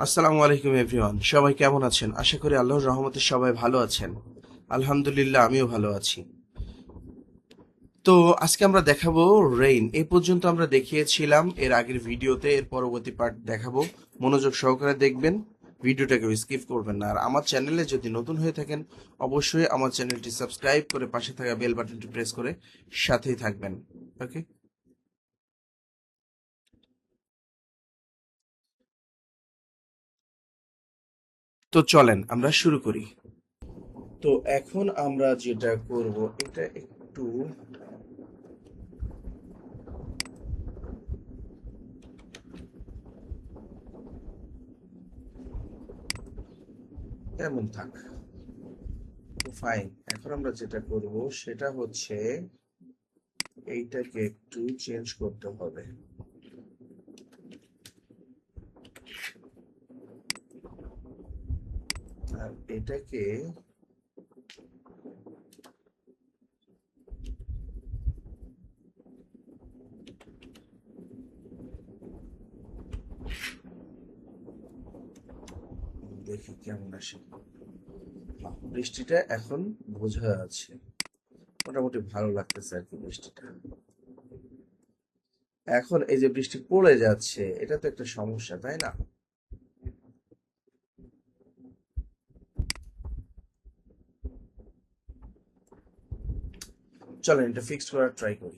আসসালামু আলাইকুম এভরিওয়ান, সবাই কেমন আছেন? আশা করি আল্লাহর রহমতে সবাই ভালো আছেন। আলহামদুলিল্লাহ, আমিও ভালো আছি। তো আজকে আমরা দেখাবো রেইন। এই পর্যন্ত আমরা দেখিয়েছিলাম এর আগের ভিডিওতে, এর পরবর্তী পার্ট দেখাবো। মনোযোগ সহকারে দেখবেন, ভিডিওটাকে স্কিপ করবেন না। আর আমার চ্যানেলে যদি নতুন হয়ে থাকেন, অবশ্যই আমার চ্যানেলটি সাবস্ক্রাইব করে পাশে থাকা বেল বাটনটি প্রেস করে সাথেই থাকবেন। ওকে, তো চলেন আমরা শুরু করি। তো এখন আমরা যেটা করব, এটা একটু এমন থাক, ফাইন। এখন আমরা যেটা করব সেটা হচ্ছে এইটাকে একটু চেঞ্জ করতে হবে। আর এটাকে দেখি কেমন আসে। বৃষ্টিটা এখন বোঝা যাচ্ছে, মোটামুটি ভালো লাগতেছে আর কি বৃষ্টিটা। এখন এই যে বৃষ্টি পড়ে যাচ্ছে, এটা তো একটা সমস্যা, তাই না? চলেন এটা ফিক্সড করার ট্রাই করি।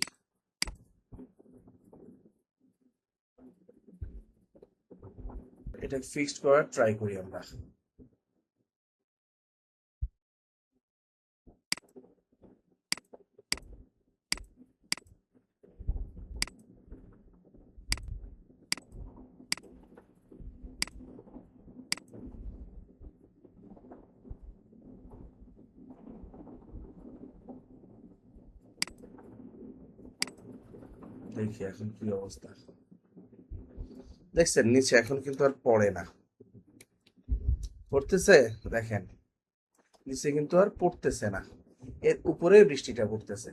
এটা ফিক্সড করার ট্রাই করি আমরা। দেখি এখন কি অবস্থা। দেখছেন নিচে এখন কিন্তু আর পড়ে না, পড়তেছে। দেখেন নিচে কিন্তু আর পড়তেছে না, এর উপরে বৃষ্টিটা পড়তেছে।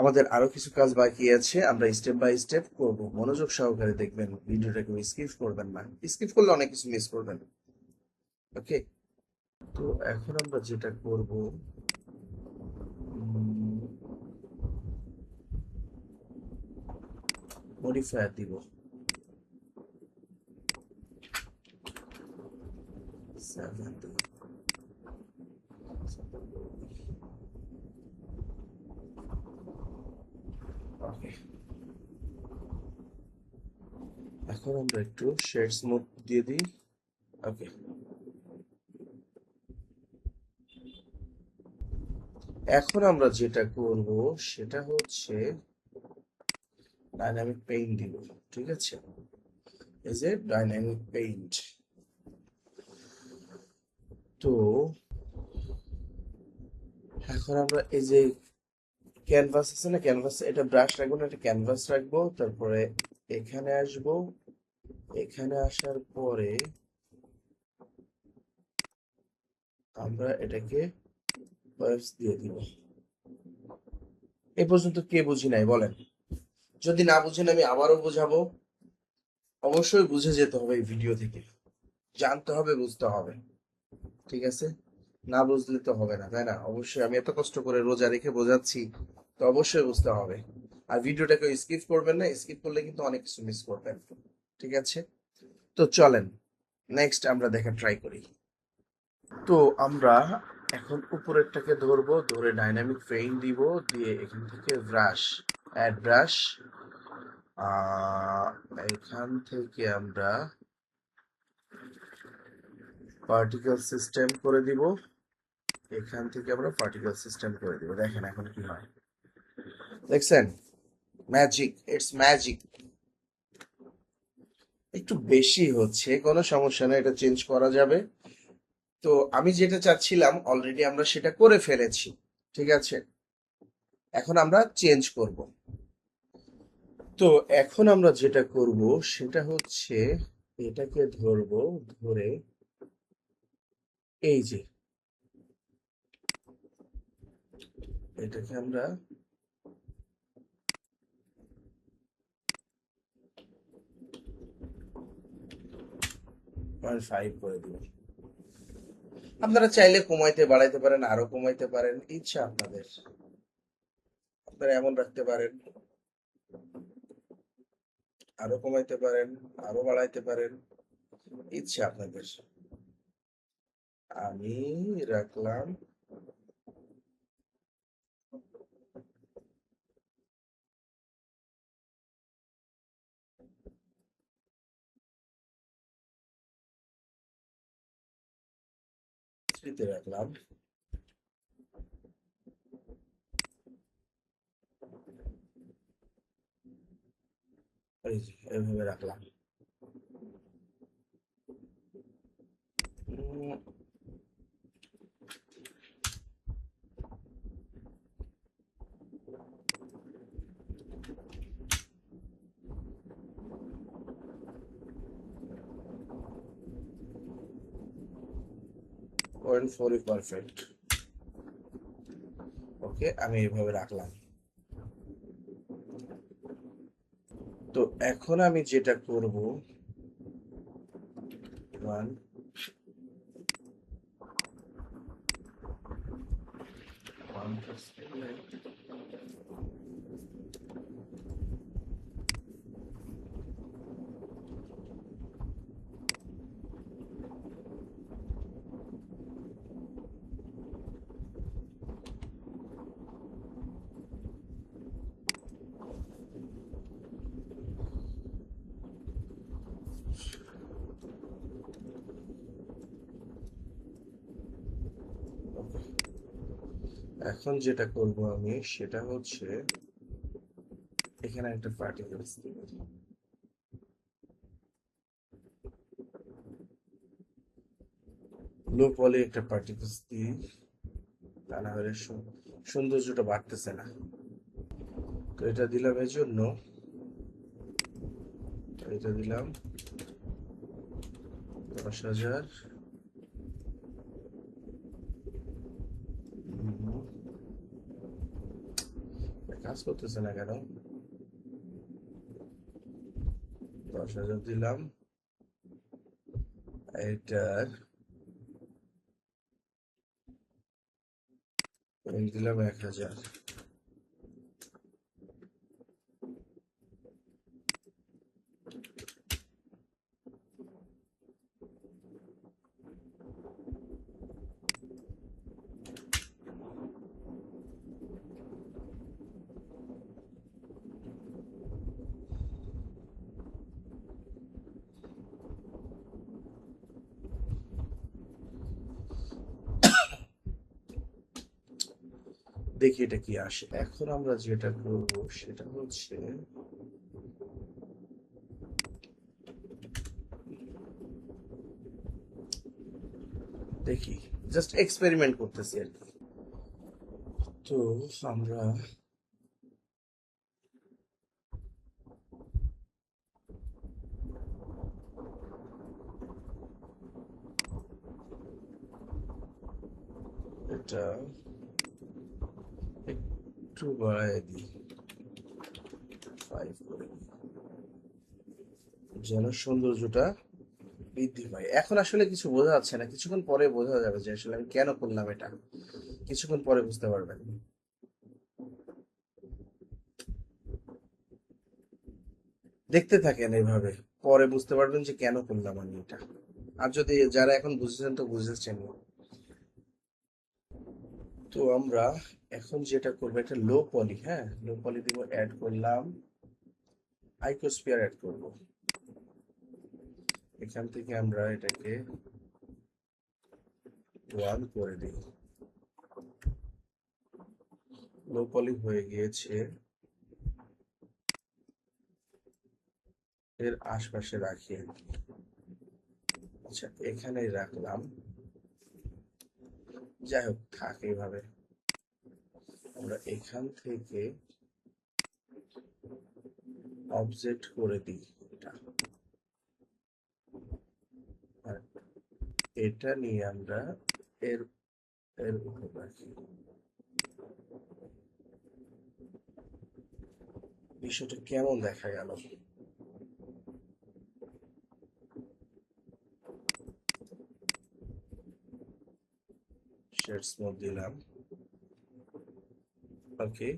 আমাদের আরো কিছু কাজ বাকি আছে, আমরা স্টেপ বাই স্টেপ করব। মনোযোগ সহকারে দেখবেন, ভিডিওটাকে স্কিপ করবেন না। স্কিপ করলে অনেক কিছু মিস করবেন। ওকে, তো এখন আমরা যেটা করব, মডিফায়ার দিব। 7 দিব। ওকে, এখন আমরা একটু শেড স্মুথ দিয়ে দিই। ওকে, এখন আমরা যেটা করব সেটা হচ্ছে ডাইনামিক পেইন্ট দিব। ঠিক আছে, এই যে ডাইনামিক পেইন্ট। তো এখন আমরা এই যে ক্যানভাস আছে না, ক্যানভাস, এটা ব্রাশ রাখবো না, এটা ক্যানভাস রাখবো। তারপরে এখানে আসব, এখানে আসার পরে আমরা এটাকে ওয়েবস দিয়ে দিব। এ পর্যন্ত কে বুঝি নাই বলেন? যদি না বুঝেন আমি আবারও বোঝাবো। অবশ্যই বুঝে যেতে হবে, এই ভিডিও থেকে জানতে হবে, বুঝতে হবে। ঠিক আছে, না বুঝলে তো হবে না, তাই না? অবশ্যই আমি এত কষ্ট করে রোজা রেখে বোঝাচ্ছি, তো অবশ্যই বুঝতে হবে। আর ভিডিওটাকে স্কিপ করবেন না, স্কিপ করলে কিন্তু অনেক কিছু মিস করবেন। ঠিক আছে, তো চলেন নেক্সট আমরা দেখা ট্রাই করি। তো আমরা এখন উপরেরটাকে ধরবো, ধরে ডাইনামিক ফেইন দিব, দিয়ে এখান থেকে ব্রাশ, অ্যাড ব্রাশ, এখান থেকে আমরা পার্টিকেল সিস্টেম করে দিব। এখান থেকে আমরা পার্টিকেল সিস্টেম করে দিব। দেখেন এখন কি হয়, দেখছেন? Magic, it's magic. একটু বেশি হচ্ছে, কোনো সমস্যা না, এটা চেঞ্জ করা যাবে। তো আমি যেটা চাচ্ছিলাম অলরেডি আমরা সেটা করে ফেলেছি। ঠিক আছে, এখন আমরা চেঞ্জ করব। তো এখন আমরা যেটা করব সেটা হচ্ছে এটাকে ধরবো, ধরে এই যে এটাকে আমরা 0.5 করে দিব। আপনারা চাইলে কমাইতে বাড়াইতে পারেন, আরো কমাইতে পারেন, ইচ্ছা আপনাদের। আপনারা এমন রাখতে পারেন, আরো কমাইতে পারেন, আরো বাড়াইতে পারেন, ইচ্ছা আপনাদের। আমি রাখলাম 3 তে রাখলাম। এই যে এইভাবে রাখলাম। 0.4 পারফেক্ট। ওকে, আমি এইভাবে রাখলাম। তো এখন আমি যেটা করব, 1 এখন যেটা করব আমি সেটা হচ্ছে এখানে একটা পার্টিকেলস দিব। লো পলি একটা পার্টিকেলস দিই, তা না হলে সৌন্দর্যটা বাড়তেছে না। তো এটা দিলাম এই জন্য, এটা দিলাম 10,000। কাজ করতেছে না কেন? 10,000 দিলাম। এটার দিলাম 1,000। দেখি এটা কি আসে। এখন আমরা যেটা করব সেটা হচ্ছে দেখি, জাস্ট এক্সপেরিমেন্ট করতেছি আর কি। তো আমরা এটা একটু বাড়ায় দিই, 5 করে দিই, যেন সৌন্দর্যটা বৃদ্ধি পায়। এখন আসলে কিছু বোঝা যাচ্ছে না, কিছুক্ষণ পরে বোঝা যাবে যে আসলে আমি কেন করলাম এটা। কিছুক্ষণ পরে বুঝতে পারবেন। দেখতে থাকেন এভাবে, পরে বুঝতে পারবেন যে কেন করলাম আমি এটা। আর যদি যারা এখন বুঝেছেন তো বুঝেছেন। তো আমরা এখন যেটা করবো একটা লো পলি, হ্যাঁ লো পলি দিব, অ্যাড করলাম, আইকোস্ফিয়ার অ্যাড করব। এখান থেকে আমরা এটাকে 1 করে দিই। লো পলি হয়ে গিয়েছে, এর আশপাশে রাখি আর কি। আচ্ছা এখানেই রাখলাম, যাই হোক থাক এইভাবে। আমরা এখান থেকে অবজেক্ট করে দিই এটা, আর এটা নিয়ে আমরা এর এর উপর রাখি। বিষয়টা কেমন দেখা গেল? শেডস মোড দিলাম। ওকে,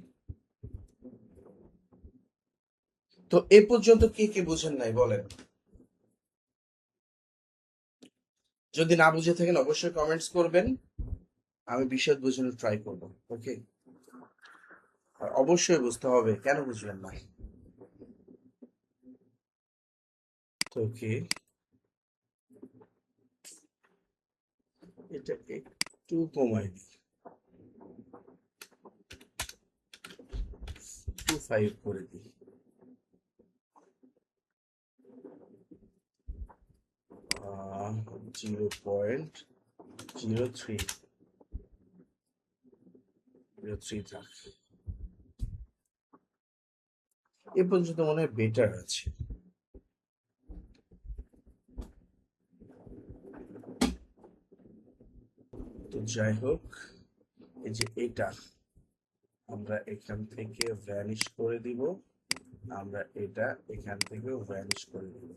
তো এ পর্যন্ত কে কে বুঝেন নাই বলেন? যদি না বুঝে থাকেন অবশ্যই কমেন্টস করবেন, আমি বিশদ বোঝানোর ট্রাই করব। ওকে, আর অবশ্যই বুঝতে হবে, কেন বুঝবেন না? ওকে, এটা একটু কমাই দিই, 2.5 করে দিই। 0.03 থাক, এ পর্যন্ত মনে হয় বেটার আছে। তো যাই হোক, এই যে এটা আমরা এখান থেকে ভ্যানিশ করে দিব, আমরা এটা এখান থেকেও ভ্যানিশ করে দিব।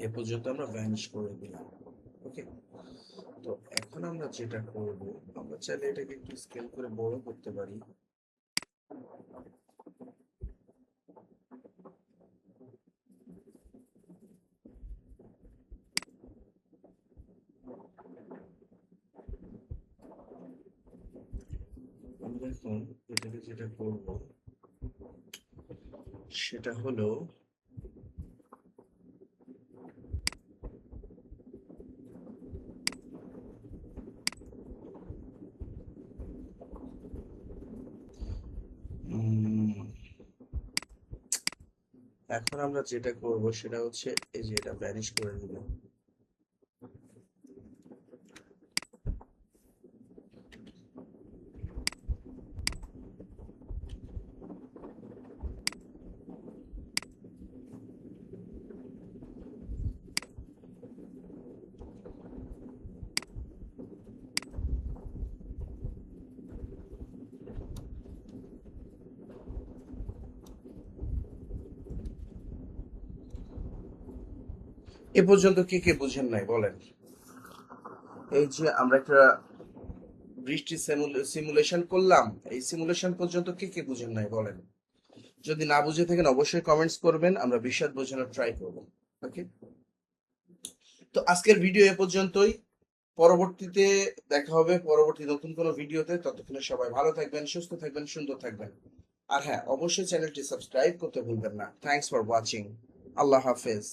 এ পর্যন্ত আমরা ভ্যানিশ করে দিলাম। ওকে, তো এখন আমরা যেটা করব, আমরা চাইলে এটাকে একটু স্কেল করে বড় করতে পারি। আমরা এখন এটাকে যেটা করব সেটা হলো এখন আমরা যেটা করব সেটা হচ্ছে এই যে এটা ভ্যানিশ করে নিব। এ পর্যন্ত কে কে বুঝেন নাই বলেন? এই যে আমরা একটা বৃষ্টি সিমুলেশন করলাম, এই সিমুলেশন পর্যন্ত কে কে বুঝেন নাই বলেন? যদি না বুঝে থাকেন অবশ্যই কমেন্টস করবেন, আমরা বিশদ বোঝানোর ট্রাই করব। ওকে, তো আজকের ভিডিও এ পর্যন্তই। পরবর্তীতে দেখা হবে পরবর্তী নতুন কোনো ভিডিওতে। ততক্ষণে সবাই ভালো থাকবেন, সুস্থ থাকবেন, সুন্দর থাকবেন। আর হ্যাঁ, অবশ্যই চ্যানেলটি সাবস্ক্রাইব করতে ভুলবেন না। Thanks for watching. আল্লাহ হাফেজ।